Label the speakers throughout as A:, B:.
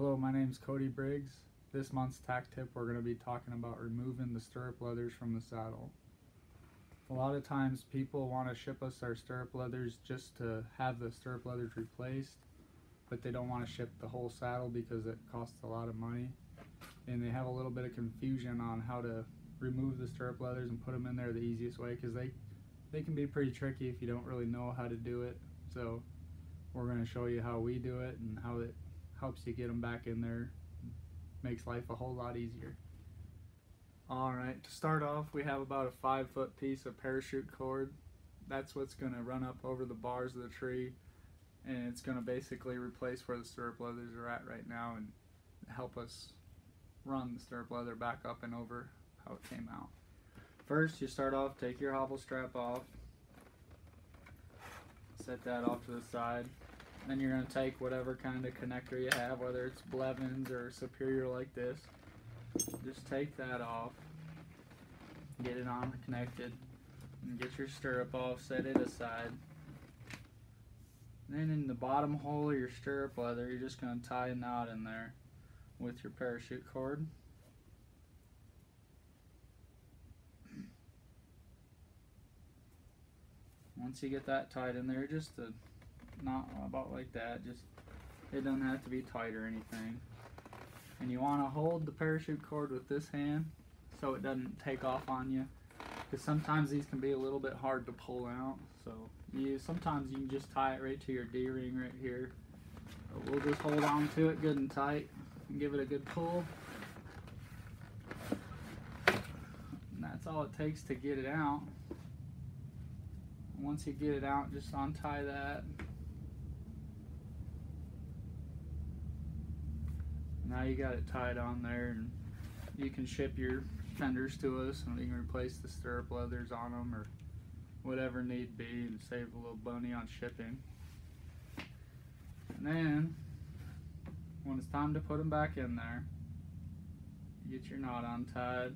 A: Hello, my name is Cody Briggs. This month's tack tip we're going to be talking about removing the stirrup leathers from the saddle. A lot of times people want to ship us our stirrup leathers just to have the stirrup leathers replaced, but they don't want to ship the whole saddle because it costs a lot of money, and they have a little bit of confusion on how to remove the stirrup leathers and put them in there the easiest way, because they can be pretty tricky if you don't really know how to do it. So we're going to show you how we do it and how it helps you get them back in there. Makes life a whole lot easier. Alright, to start off, we have about a 5-foot piece of parachute cord. That's what's going to run up over the bars of the tree, and it's going to basically replace where the stirrup leathers are at right now and help us run the stirrup leather back up and over how it came out. First, you start off, take your hobble strap off, set that off to the side. Then you're going to take whatever kind of connector you have, whether it's Blevins or Superior like this. Just take that off, get it on connected, and get your stirrup off, set it aside. Then in the bottom hole of your stirrup leather, you're just going to tie a knot in there with your parachute cord. Once you get that tied in there, just a knot about like that, just it doesn't have to be tight or anything. And you want to hold the parachute cord with this hand so it doesn't take off on you, because sometimes these can be a little bit hard to pull out. So sometimes you can just tie it right to your D-ring right here. But we'll just hold on to it good and tight and give it a good pull. And that's all it takes to get it out. Once you get it out, just untie that. Now you got it tied on there, and you can ship your fenders to us and we can replace the stirrup leathers on them or whatever need be and save a little money on shipping. And then when it's time to put them back in there, you get your knot untied.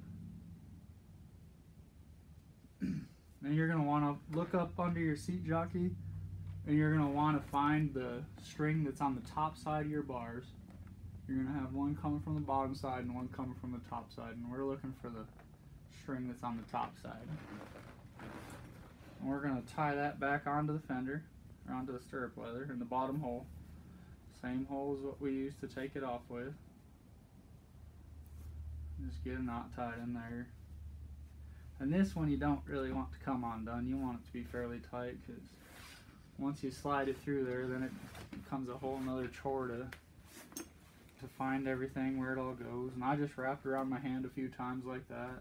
A: Then you're going to want to look up under your seat jockey, and you're going to want to find the string that's on the top side of your bars. You're going to have one coming from the bottom side and one coming from the top side, and we're looking for the string that's on the top side. And we're going to tie that back onto the fender, or onto the stirrup leather in the bottom hole. Same hole as what we used to take it off with. Just get a knot tied in there. And this one you don't really want to come undone. You want it to be fairly tight, because once you slide it through there, then it becomes a whole nother chore to find everything where it all goes. And I just wrap it around my hand a few times like that.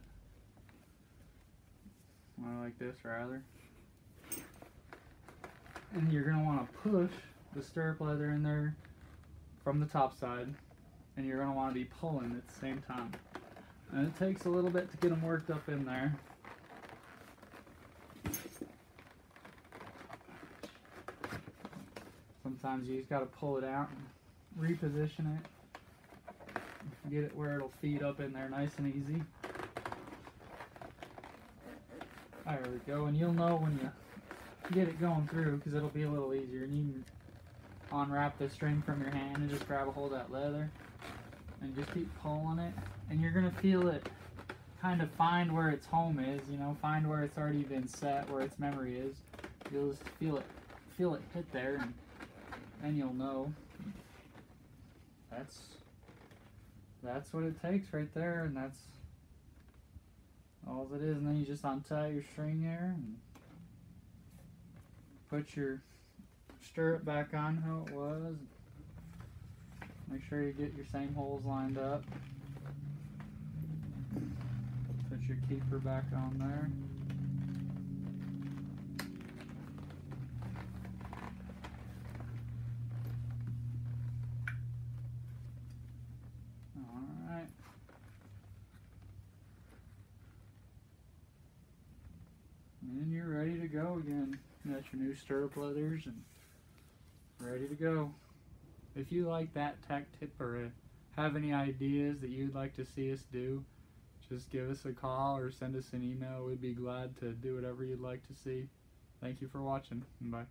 A: Or like this rather. And you're going to want to push the stirrup leather in there from the top side, and you're going to want to be pulling at the same time. And it takes a little bit to get them worked up in there. Sometimes you just got to pull it out and reposition it. Get it where it'll feed up in there nice and easy. There we go, and you'll know when you get it going through, because it'll be a little easier. And you can unwrap the string from your hand and just grab a hold of that leather and just keep pulling it, and you're going to feel it kind of find where its home is, you know, find where it's already been set, where its memory is. You'll just feel it hit there, and then you'll know. That's what it takes right there, and that's all it is. And then you just untie your string there and put your stirrup back on how it was. Make sure you get your same holes lined up. Put your keeper back on there. Alright. And then you're ready to go again. You got your new stirrup leathers and ready to go. If you like that tack tip or have any ideas that you'd like to see us do, just give us a call or send us an email. We'd be glad to do whatever you'd like to see. Thank you for watching, and bye.